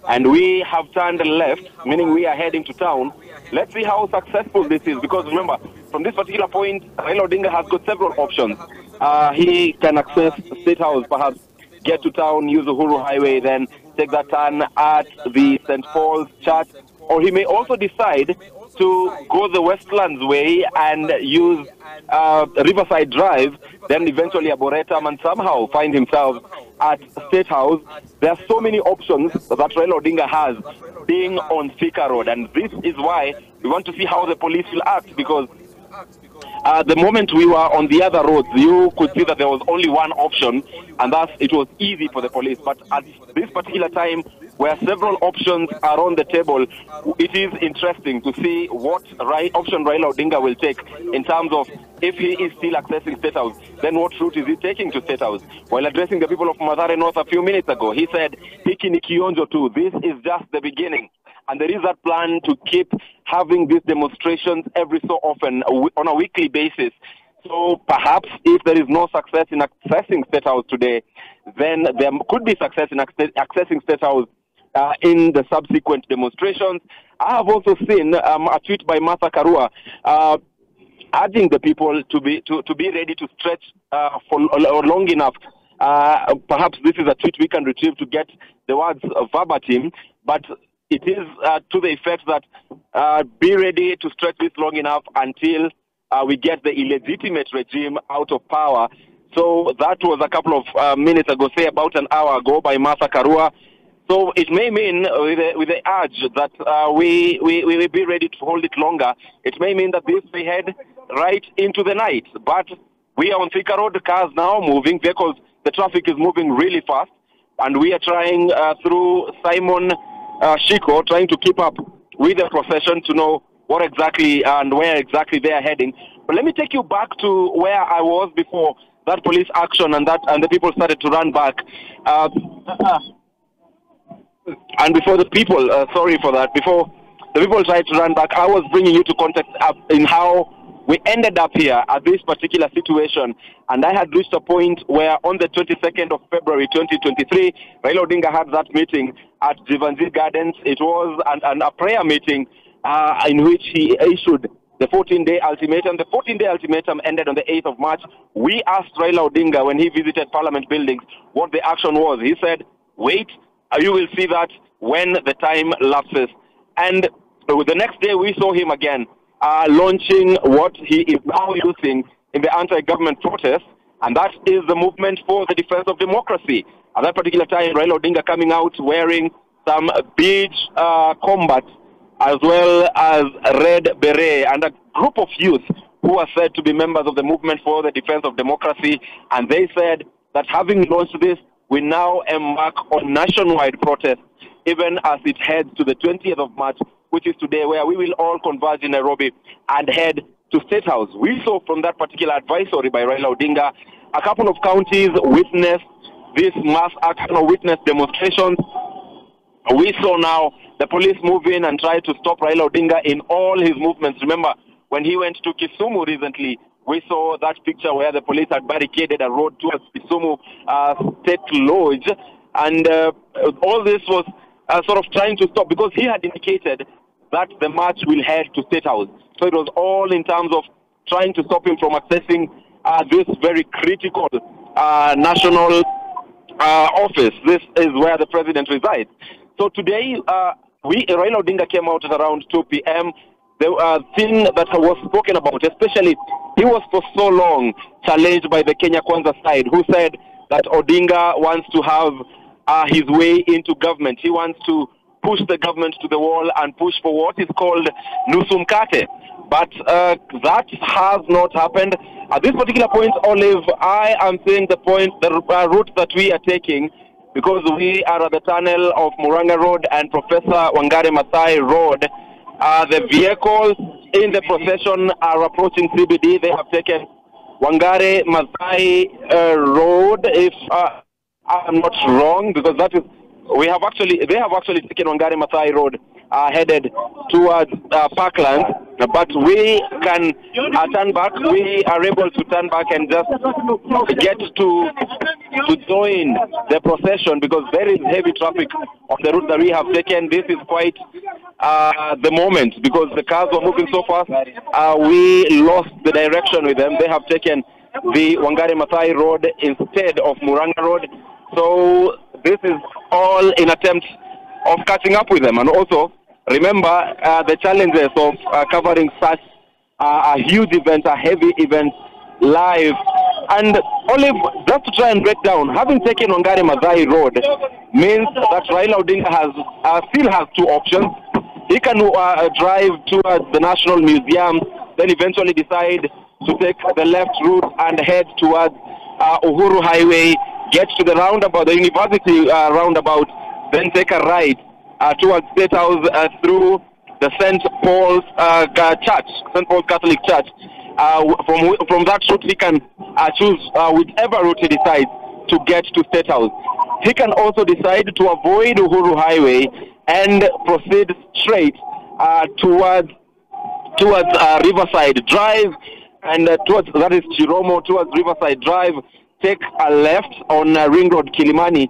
and we have turned left, meaning we are heading to town. Let's see how successful this is, because remember, from this particular point, Raila Odinga has got several options. He can access State House, perhaps get to town, use the Uhuru Highway, then take that turn at the St. Paul's Church, or he may also decide to go the Westlands way and use Riverside Drive, then eventually Arboretum, and somehow find himself at State House. There are so many options that Raila Odinga has being on Thika Road, and this is why we want to see how the police will act, because the moment we were on the other roads, you could see that there was only one option, and thus it was easy for the police. But at this particular time, where several options are on the table, it is interesting to see what option Raila Odinga will take in terms of if he is still accessing State House, then what route is he taking to State House? While addressing the people of Mathare North a few minutes ago, he said, "Hiki ni kionjo tu, this is just the beginning." And there is that plan to keep having these demonstrations every so often on a weekly basis. So perhaps if there is no success in accessing State House today, then there could be success in accessing State House in the subsequent demonstrations. I have also seen a tweet by Mathare, urging the people to be ready to stretch for long enough. Perhaps this is a tweet we can retrieve to get the words verbatim, but it is to the effect that be ready to stretch this long enough until we get the illegitimate regime out of power. So that was a couple of minutes ago, say about an hour ago, by Mathare. So it may mean, with the urge that we be ready to hold it longer, it may mean that this may head right into the night. But we are on Thika Road, cars now moving, vehicles, the traffic is moving really fast, and we are trying through Simon Shiko, trying to keep up with the procession to know what exactly and where exactly they are heading. But let me take you back to where I was before that police action and the people started to run back. And before the people, sorry for that, before the people tried to run back, I was bringing you to context in how we ended up here at this particular situation. And I had reached a point where on the 22nd of February 2023, Raila Odinga had that meeting at Jivanjir Gardens. It was a prayer meeting in which he issued the 14-day ultimatum. The 14-day ultimatum ended on the 8th of March. We asked Raila Odinga when he visited Parliament buildings what the action was. He said, wait, you will see that when the time lapses. And the next day we saw him again launching what he is now using in the anti-government protest, and that is the movement for the defense of democracy. At that particular time, Raila Odinga coming out wearing some beige combat as well as red beret, and a group of youth who are said to be members of the movement for the defense of democracy. And they said that having launched this, we now embark on nationwide protest, even as it heads to the 20th of March, which is today, where we will all converge in Nairobi and head to State House. We saw from that particular advisory by Raila Odinga, a couple of counties witnessed this mass action or witness demonstrations. We saw now the police move in and try to stop Raila Odinga in all his movements. Remember, when he went to Kisumu recently, we saw that picture where the police had barricaded a road towards Kisumu State Lodge. And all this was sort of trying to stop, because he had indicated that the march will head to State House. So it was all in terms of trying to stop him from accessing this very critical national office. This is where the president resides. So today, Raila Odinga came out at around 2 p.m. The thing that was spoken about, especially, he was for so long challenged by the Kenya Kwanza side, who said that Odinga wants to have his way into government. He wants to push the government to the wall and push for what is called nusu mkate. But that has not happened. At this particular point, Olive, I am saying the route that we are taking, because we are at the tunnel of Muranga Road and Professor Wangari Maathai Road. The vehicles in the procession are approaching CBD. They have taken Wangari Maathai Road, if I'm not wrong, because that is, they have actually taken Wangari Maathai Road, headed towards Parkland. but we can turn back. We are able to turn back and just get to join the procession, because there is heavy traffic on the route that we have taken. This is quite the moment, because the cars were moving so fast. We lost the direction with them. They have taken the Mathare Road instead of Muranga Road. So this is all in attempt of catching up with them. And also, remember the challenges of covering such a huge event, a heavy event, live. And Olive, just to try and break down, having taken Mathare Road means that Raila Odinga still has two options. He can drive towards the National Museum, then eventually decide to take the left route and head towards Uhuru Highway, get to the roundabout, the university roundabout, then take a right towards State House through the St. Paul's Church, St. Paul's Catholic Church. From that route, he can choose whichever route he decides to get to State House. He can also decide to avoid Uhuru Highway and proceed straight towards Riverside Drive, and towards, that is Chiromo, towards Riverside Drive, take a left on Ring Road Kilimani,